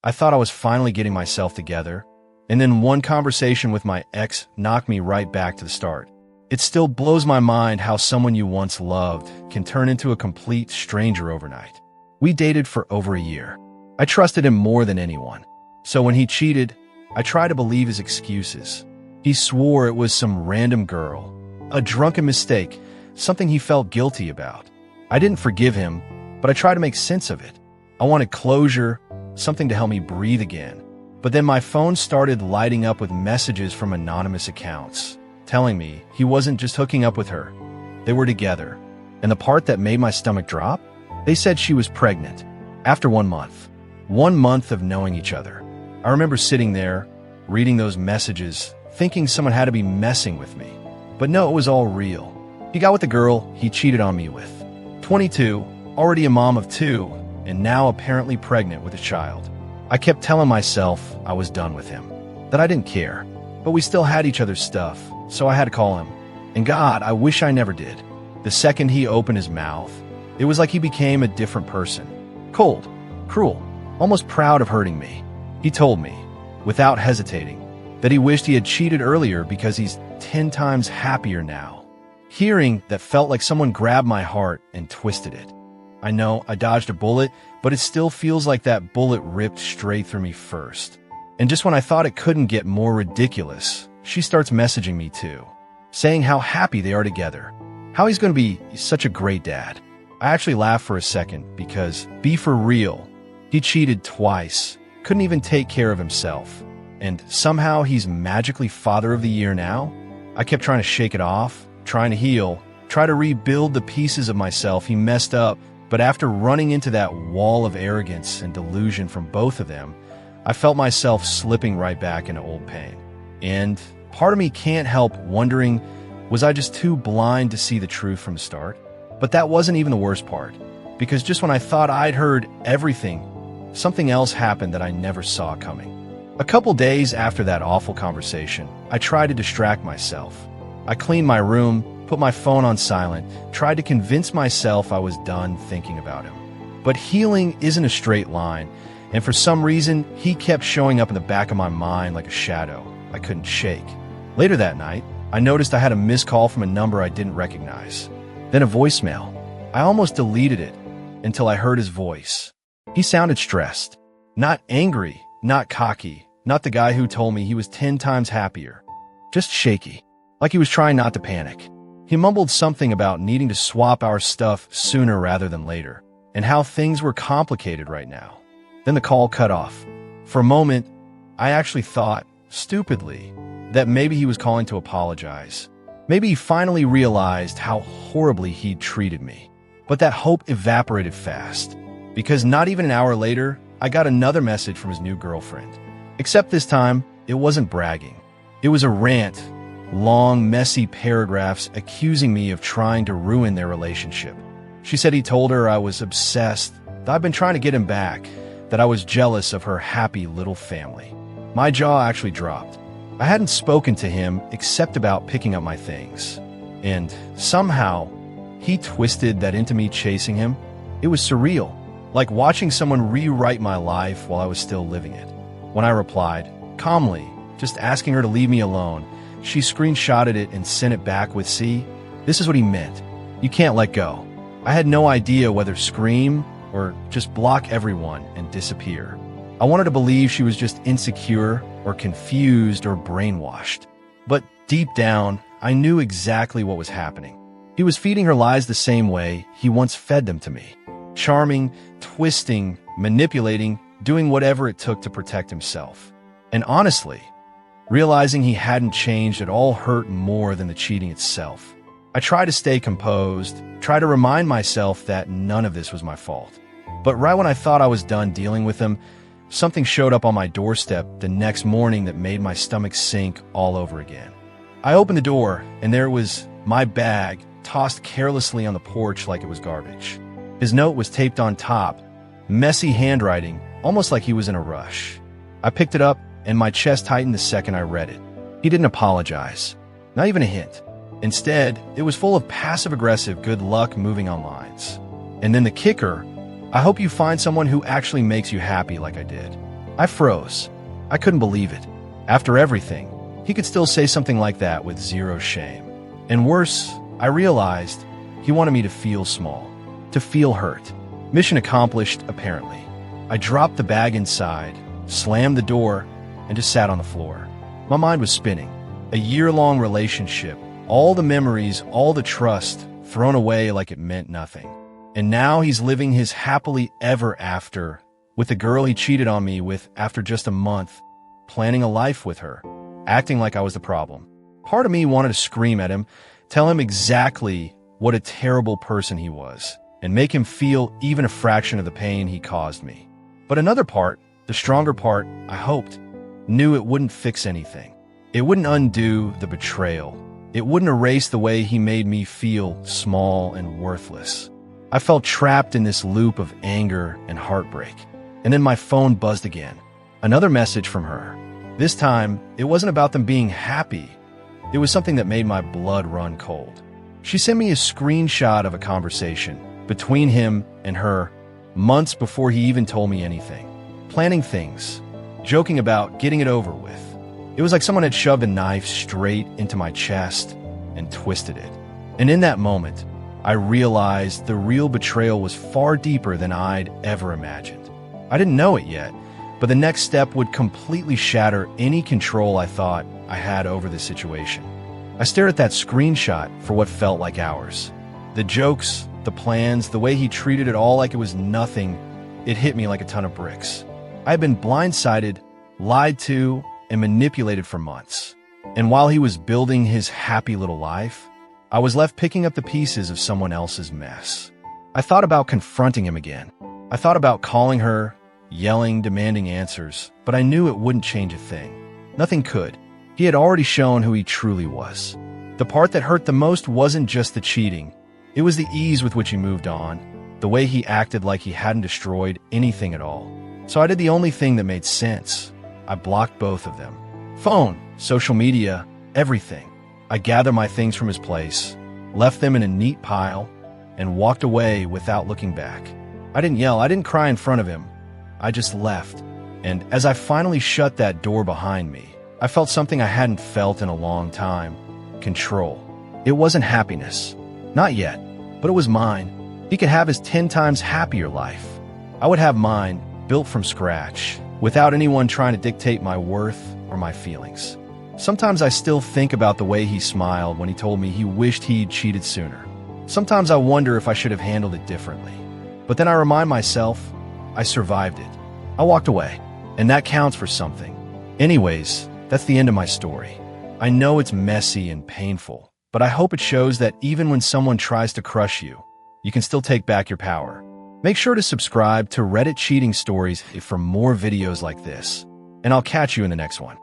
I thought I was finally getting myself together, and then one conversation with my ex knocked me right back to the start. It still blows my mind how someone you once loved can turn into a complete stranger overnight. We dated for over a year. I trusted him more than anyone. So when he cheated, I tried to believe his excuses. He swore it was some random girl, a drunken mistake, something he felt guilty about. I didn't forgive him, but I tried to make sense of it. I wanted closure, something to help me breathe again. But then my phone started lighting up with messages from anonymous accounts, telling me he wasn't just hooking up with her. They were together. And the part that made my stomach drop? They said she was pregnant. After 1 month. 1 month of knowing each other. I remember sitting there, reading those messages, thinking someone had to be messing with me. But no, it was all real. He got with the girl he cheated on me with. 22, already a mom of 2, and now apparently pregnant with a child. I kept telling myself I was done with him, that I didn't care. But we still had each other's stuff, so I had to call him. And God, I wish I never did. The second he opened his mouth, it was like he became a different person. Cold, cruel, almost proud of hurting me. He told me, without hesitating, that he wished he had cheated earlier because he's 10 times happier now. Hearing that felt like someone grabbed my heart and twisted it. I know I dodged a bullet, but it still feels like that bullet ripped straight through me first. And just when I thought it couldn't get more ridiculous, she starts messaging me too, saying how happy they are together, how he's going to be such a great dad. I actually laughed for a second because, be for real, he cheated twice, couldn't even take care of himself, and somehow he's magically father of the year now? I kept trying to shake it off, trying to heal, try to rebuild the pieces of myself he messed up, but after running into that wall of arrogance and delusion from both of them, I felt myself slipping right back into old pain. And part of me can't help wondering, was I just too blind to see the truth from the start? But that wasn't even the worst part, because just when I thought I'd heard everything, something else happened that I never saw coming. A couple days after that awful conversation, I tried to distract myself. I cleaned my room, put my phone on silent, tried to convince myself I was done thinking about him. But healing isn't a straight line, and for some reason, he kept showing up in the back of my mind like a shadow I couldn't shake. Later that night, I noticed I had a missed call from a number I didn't recognize. Then a voicemail. I almost deleted it until I heard his voice. He sounded stressed. Not angry, not cocky, not the guy who told me he was 10 times happier. Just shaky, like he was trying not to panic. He mumbled something about needing to swap our stuff sooner rather than later, and how things were complicated right now. Then the call cut off. For a moment, I actually thought, stupidly, that maybe he was calling to apologize. Maybe he finally realized how horribly he'd treated me. But that hope evaporated fast, because not even an hour later, I got another message from his new girlfriend. Except this time, it wasn't bragging. It was a rant, long, messy paragraphs accusing me of trying to ruin their relationship. She said he told her I was obsessed, that I'd been trying to get him back, that I was jealous of her happy little family. My jaw actually dropped. I hadn't spoken to him except about picking up my things. And somehow, he twisted that into me chasing him. It was surreal, like watching someone rewrite my life while I was still living it. When I replied, calmly, just asking her to leave me alone, she screenshotted it and sent it back with, "See, this is what he meant. You can't let go." I had no idea whether scream or just block everyone and disappear. I wanted to believe she was just insecure or confused or brainwashed. But deep down, I knew exactly what was happening. He was feeding her lies the same way he once fed them to me. Charming, twisting, manipulating, doing whatever it took to protect himself. And honestly, realizing he hadn't changed at all hurt more than the cheating itself. I tried to stay composed, try to remind myself that none of this was my fault. But right when I thought I was done dealing with him, something showed up on my doorstep the next morning that made my stomach sink all over again. I opened the door, and there was my bag tossed carelessly on the porch like it was garbage. His note was taped on top, messy handwriting, almost like he was in a rush. I picked it up, and my chest tightened the second I read it. He didn't apologize, not even a hint. Instead, it was full of passive-aggressive good luck moving on lines. And then the kicker, I hope you find someone who actually makes you happy like I did. I froze. I couldn't believe it. After everything, he could still say something like that with zero shame. And worse, I realized he wanted me to feel small, to feel hurt. Mission accomplished, apparently. I dropped the bag inside, slammed the door, and just sat on the floor. My mind was spinning. A year-long relationship, all the memories, all the trust, thrown away like it meant nothing. And now he's living his happily ever after with the girl he cheated on me with after just a month, planning a life with her, acting like I was the problem. Part of me wanted to scream at him, tell him exactly what a terrible person he was, and make him feel even a fraction of the pain he caused me. But another part, the stronger part, I hoped, knew it wouldn't fix anything. It wouldn't undo the betrayal. It wouldn't erase the way he made me feel small and worthless. I felt trapped in this loop of anger and heartbreak. And then my phone buzzed again. Another message from her. This time, it wasn't about them being happy. It was something that made my blood run cold. She sent me a screenshot of a conversation between him and her months before he even told me anything. Planning things, joking about getting it over with. It was like someone had shoved a knife straight into my chest and twisted it. And in that moment, I realized the real betrayal was far deeper than I'd ever imagined. I didn't know it yet, but the next step would completely shatter any control I thought I had over the situation. I stared at that screenshot for what felt like hours. The jokes, the plans, the way he treated it all like it was nothing, it hit me like a ton of bricks. I had been blindsided, lied to, and manipulated for months. And while he was building his happy little life, I was left picking up the pieces of someone else's mess. I thought about confronting him again. I thought about calling her, yelling, demanding answers, but I knew it wouldn't change a thing. Nothing could. He had already shown who he truly was. The part that hurt the most wasn't just the cheating. It was the ease with which he moved on, the way he acted like he hadn't destroyed anything at all. So I did the only thing that made sense. I blocked both of them. Phone, social media, everything. I gathered my things from his place, left them in a neat pile, and walked away without looking back. I didn't yell, I didn't cry in front of him. I just left. And as I finally shut that door behind me, I felt something I hadn't felt in a long time. Control. It wasn't happiness. Not yet, but it was mine. He could have his 10 times happier life. I would have mine, built from scratch, without anyone trying to dictate my worth or my feelings. Sometimes I still think about the way he smiled when he told me he wished he'd cheated sooner. Sometimes I wonder if I should have handled it differently. But then I remind myself, I survived it. I walked away, and that counts for something. Anyways, that's the end of my story. I know it's messy and painful, but I hope it shows that even when someone tries to crush you, you can still take back your power. Make sure to subscribe to Reddit Cheating Stories for more videos like this, and I'll catch you in the next one.